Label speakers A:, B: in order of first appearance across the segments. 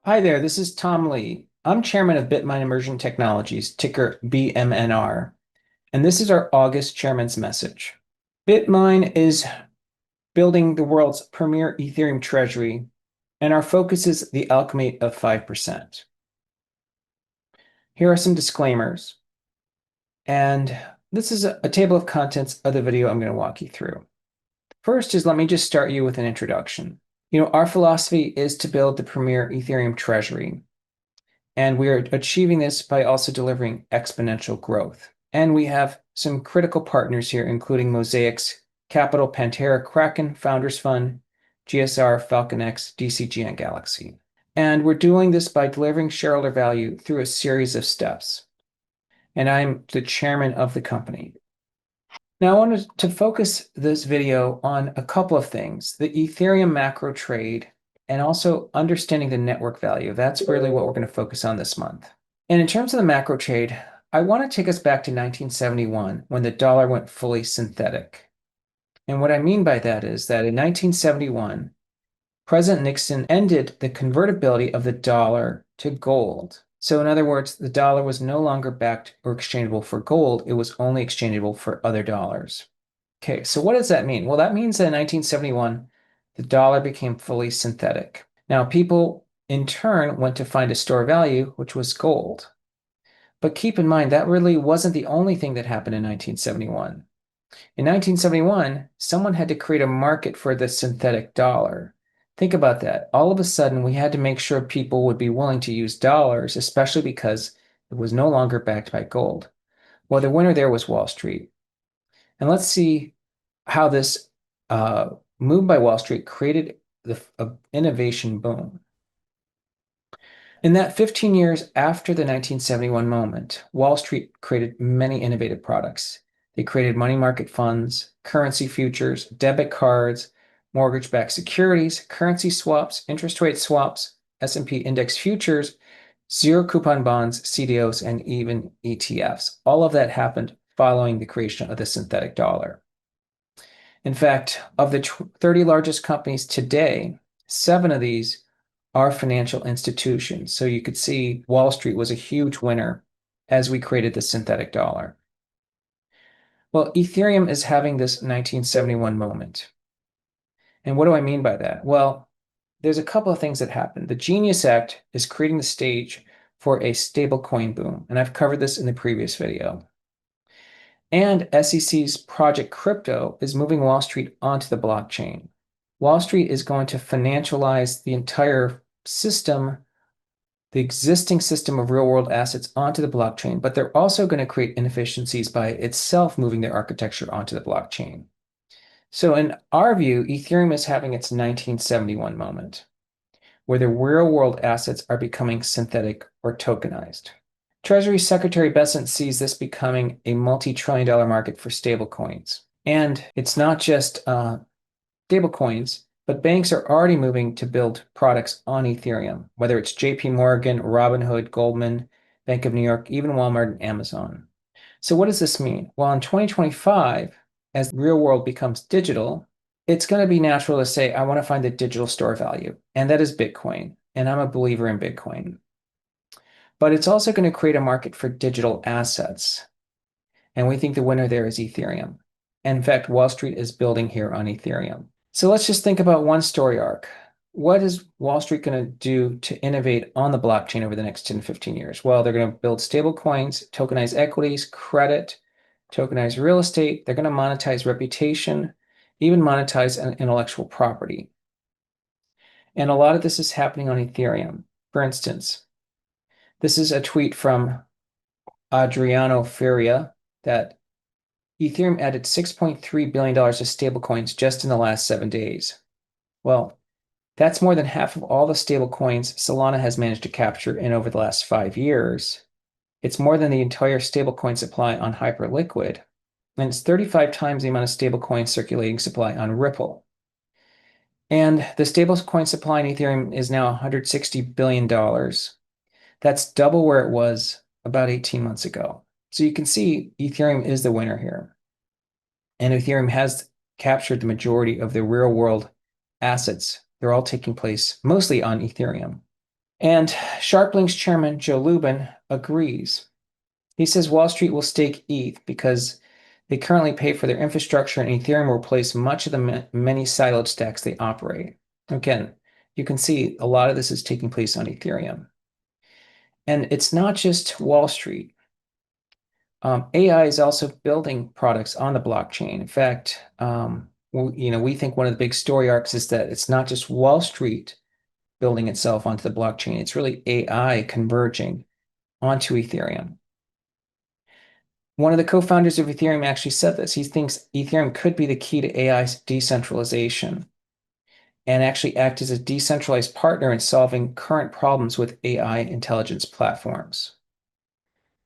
A: Hi there, this is Tom Lee. I'm chairman of BitMine Emerging Technologies, ticker BMNR, and this is our August chairman's message. BitMine is building the world's premier Ethereum treasury, and our focus is the Alchemy of 5%. Here are some disclaimers, and this is a table of contents of the video I'm going to walk you through. First is let me just start you with an introduction. Our philosophy is to build the premier Ethereum treasury. And we are achieving this by also delivering exponential growth. And we have some critical partners here, including Mosaics, Capital, Pantera, Kraken, Founders Fund, GSR, FalconX, DCG, and Galaxy. And we're doing this by delivering shareholder value through a series of steps. And I'm the chairman of the company. Now, I wanted to focus this video on a couple of things, the Ethereum macro trade and also understanding the network value. That's really what we're going to focus on this month. And in terms of the macro trade, I want to take us back to 1971 when the dollar went fully synthetic. And what I mean by that is that in 1971, President Nixon ended the convertibility of the dollar to gold. So in other words, the dollar was no longer backed or exchangeable for gold. It was only exchangeable for other dollars. Okay, so what does that mean? Well, that means that in 1971, the dollar became fully synthetic. Now, people in turn went to find a store of value, which was gold. But keep in mind, that really wasn't the only thing that happened in 1971. In 1971, someone had to create a market for the synthetic dollar. Think about that. All of a sudden, we had to make sure people would be willing to use dollars, especially because it was no longer backed by gold. Well, the winner there was Wall Street. And let's see how this move by Wall Street created the innovation boom. In that 15 years after the 1971 moment, Wall Street created many innovative products. They created money market funds, currency futures, debit cards, mortgage-backed securities, currency swaps, interest rate swaps, S&P index futures, zero coupon bonds, CDOs, and even ETFs. All of that happened following the creation of the synthetic dollar. In fact, of the 30 largest companies today, 7 of these are financial institutions. So you could see Wall Street was a huge winner as we created the synthetic dollar. Well, Ethereum is having this 1971 moment. And what do I mean by that? Well, there's a couple of things that happened. The Genius Act is creating the stage for a stablecoin boom, and I've covered this in the previous video. And SEC's Project Crypto is moving Wall Street onto the blockchain. Wall Street is going to financialize the entire system, the existing system of real-world assets onto the blockchain, but they're also going to create inefficiencies by itself moving their architecture onto the blockchain. So in our view, Ethereum is having its 1971 moment, where the real-world assets are becoming synthetic or tokenized. Treasury Secretary Bessent sees this becoming a multi-trillion-dollar market for stablecoins. And it's not just stablecoins, but banks are already moving to build products on Ethereum, whether it's JP Morgan, Robinhood, Goldman, Bank of New York, even Walmart and Amazon. So what does this mean? Well, in 2025, as the real world becomes digital, it's going to be natural to say, I want to find the digital store value, and that is Bitcoin. And I'm a believer in Bitcoin. But it's also going to create a market for digital assets. And we think the winner there is Ethereum. And in fact, Wall Street is building here on Ethereum. So let's just think about one story arc. What is Wall Street going to do to innovate on the blockchain over the next 10, 15 years? Well, they're going to build stable coins, tokenize equities, credit, tokenize real estate. They're going to monetize reputation, even monetize intellectual property. And a lot of this is happening on Ethereum. For instance, this is a tweet from Adriano Feria that Ethereum added $6.3 billion of stablecoins just in the last 7 days. Well, that's more than half of all the stablecoins Solana has managed to capture in over the last 5 years. It's more than the entire stablecoin supply on Hyperliquid, and it's 35 times the amount of stablecoin circulating supply on Ripple. And the stablecoin supply in Ethereum is now $160 billion. That's double where it was about 18 months ago. So you can see Ethereum is the winner here. And Ethereum has captured the majority of the real world assets. They're all taking place mostly on Ethereum. And SharpLink's chairman, Joe Lubin, agrees. He says Wall Street will stake ETH because they currently pay for their infrastructure, and Ethereum will replace much of the many siloed stacks they operate. Again, you can see a lot of this is taking place on Ethereum. And it's not just Wall Street. AI is also building products on the blockchain. In fact, we think one of the big story arcs is that it's not just Wall Street building itself onto the blockchain. It's really AI converging onto Ethereum. One of the co-founders of Ethereum actually said this. He thinks Ethereum could be the key to AI decentralization and actually act as a decentralized partner in solving current problems with AI intelligence platforms.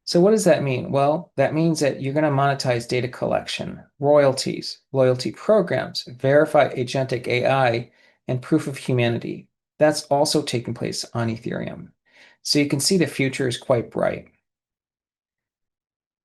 A: So what does that mean? Well, that means that you're going to monetize data collection, royalties, loyalty programs, verify agentic AI, and proof of humanity. That's also taking place on Ethereum. So you can see the future is quite bright.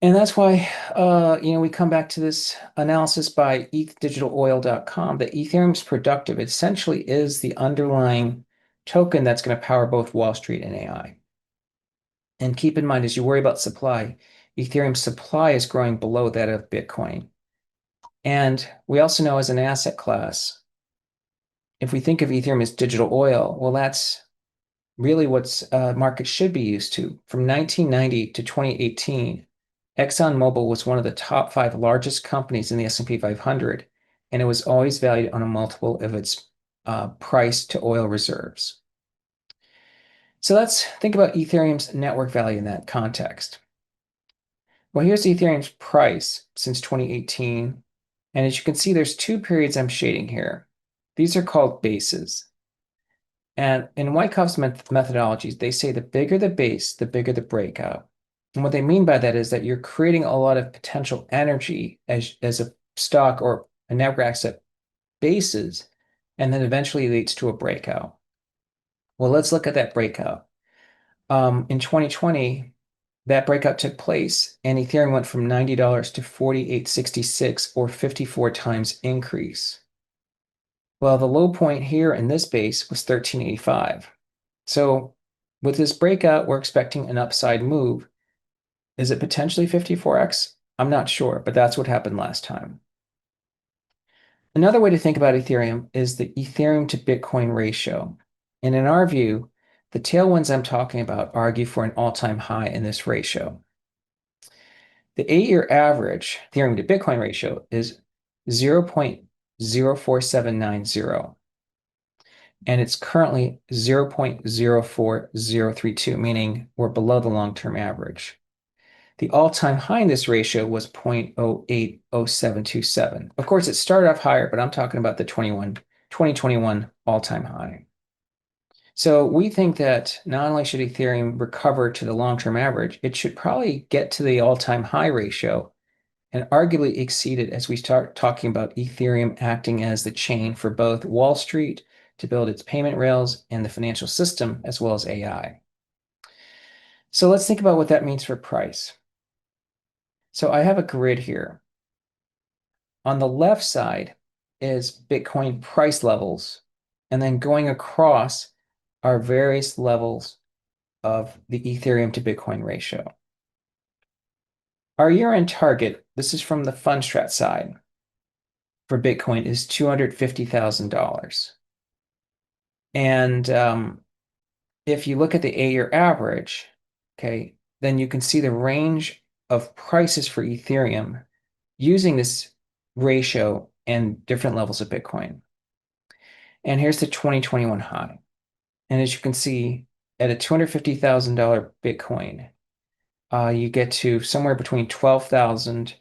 A: And that's why, we come back to this analysis by ethdigitaloil.com that Ethereum's productive essentially is the underlying token that's going to power both Wall Street and AI. And keep in mind, as you worry about supply, Ethereum's supply is growing below that of Bitcoin. And we also know as an asset class, if we think of Ethereum as digital oil, well, that's really what markets should be used to. From 1990 to 2018, ExxonMobil was one of the top 5 largest companies in the S&P 500, and it was always valued on a multiple of its price to oil reserves. So let's think about Ethereum's network value in that context. Well, here's Ethereum's price since 2018. And as you can see, there's 2 periods I'm shading here. These are called bases. And in Wyckoff's methodologies, they say the bigger the base, the bigger the breakout. And what they mean by that is that you're creating a lot of potential energy as a stock or a network asset bases, and then eventually leads to a breakout. Well, let's look at that breakout. In 2020, that breakout took place, and Ethereum went from $90 to $48.66, or 54 times increase. Well, the low point here in this base was $13.85. So with this breakout, we're expecting an upside move. Is it potentially 54x? I'm not sure, but that's what happened last time. Another way to think about Ethereum is the Ethereum to Bitcoin ratio. And in our view, the tailwinds I'm talking about argue for an all-time high in this ratio. The 8-year average Ethereum to Bitcoin ratio is 0.04790, and it's currently 0.04032, meaning we're below the long-term average. The all-time high in this ratio was 0.080727. Of course, it started off higher, but I'm talking about the 2021 all-time high. So we think that not only should Ethereum recover to the long-term average, it should probably get to the all-time high ratio and arguably exceed it as we start talking about Ethereum acting as the chain for both Wall Street to build its payment rails and the financial system, as well as AI. So let's think about what that means for price. So I have a grid here. On the left side is Bitcoin price levels, and then going across are various levels of the Ethereum to Bitcoin ratio. Our year-end target, this is from the Fundstrat side, for Bitcoin is $250,000. And if you look at the 8-year average, okay, then you can see the range of prices for Ethereum using this ratio and different levels of Bitcoin. And here's the 2021 high. And as you can see, at a $250,000 Bitcoin, you get to somewhere between $12,000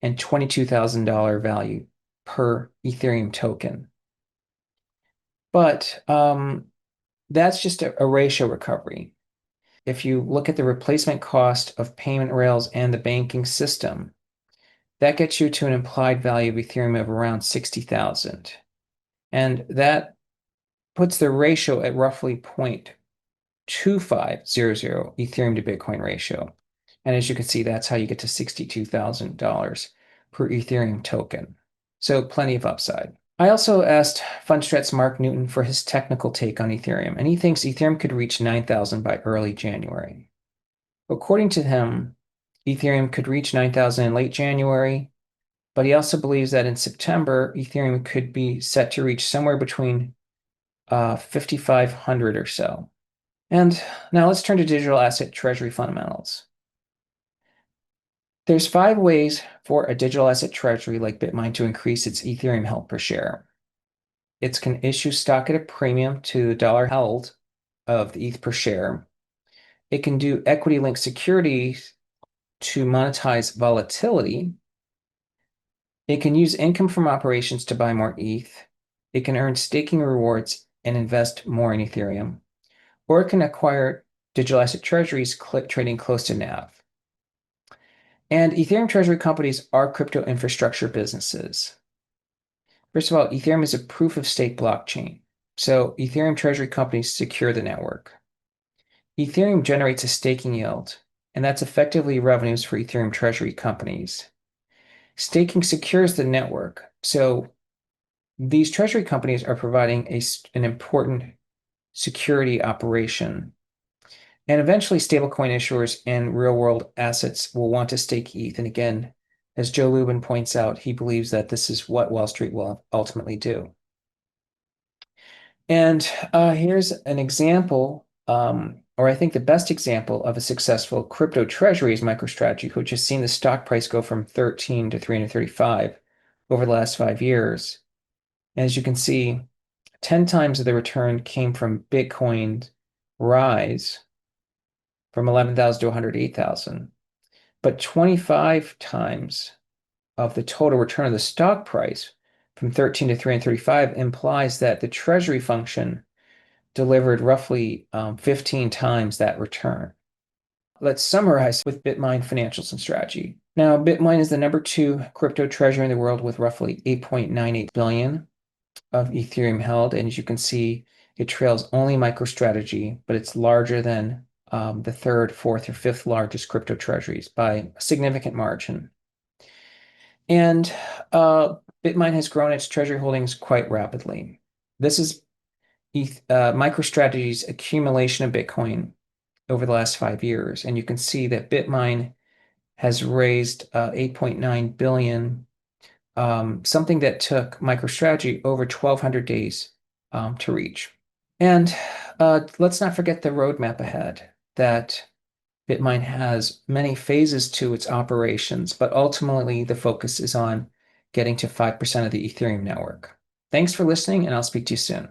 A: and $22,000 value per Ethereum token. But that's just a ratio recovery. If you look at the replacement cost of payment rails and the banking system, that gets you to an implied value of Ethereum of around 60,000. And that puts the ratio at roughly 0.2500 Ethereum to Bitcoin ratio. And as you can see, that's how you get to $62,000 per Ethereum token. So plenty of upside. I also asked Fundstrat's Mark Newton for his technical take on Ethereum, and he thinks Ethereum could reach 9,000 by early January. According to him, Ethereum could reach 9,000 in late January, but he also believes that in September, Ethereum could be set to reach somewhere between 5,500 or so. And now let's turn to digital asset treasury fundamentals. There's 5 ways for a digital asset treasury like BitMine to increase its Ethereum held per share. It can issue stock at a premium to the dollar held of the ETH per share. It can do equity-linked securities to monetize volatility. It can use income from operations to buy more ETH. It can earn staking rewards and invest more in Ethereum. Or it can acquire digital asset treasuries trading close to NAV. And Ethereum treasury companies are crypto infrastructure businesses. First of all, Ethereum is a proof of stake blockchain. So Ethereum treasury companies secure the network. Ethereum generates a staking yield, and that's effectively revenues for Ethereum treasury companies. Staking secures the network. So these treasury companies are providing an important security operation. And eventually, stablecoin issuers and real-world assets will want to stake ETH. And again, as Joe Lubin points out, he believes that this is what Wall Street will ultimately do. And here's an example, or I think the best example of a successful crypto treasury is MicroStrategy, which has seen the stock price go from 13 to 335 over the last 5 years. As you can see, 10 times of the return came from Bitcoin's rise from 11,000 to 108,000, but 25 times of the total return of the stock price from 13 to 335 implies that the treasury function delivered roughly 15 times that return. Let's summarize with BitMine financials and strategy. Now, BitMine is the number 2 crypto treasury in the world with roughly 8.98 billion of Ethereum held. And as you can see, it trails only MicroStrategy, but it's larger than the 3rd, 4th, or 5th largest crypto treasuries by a significant margin. And BitMine has grown its treasury holdings quite rapidly. This is MicroStrategy's accumulation of Bitcoin over the last 5 years. And you can see that BitMine has raised 8.9 billion, something that took MicroStrategy over 1,200 days to reach. And let's not forget the roadmap ahead, that BitMine has many phases to its operations, but ultimately the focus is on getting to 5% of the Ethereum network. Thanks for listening, and I'll speak to you soon.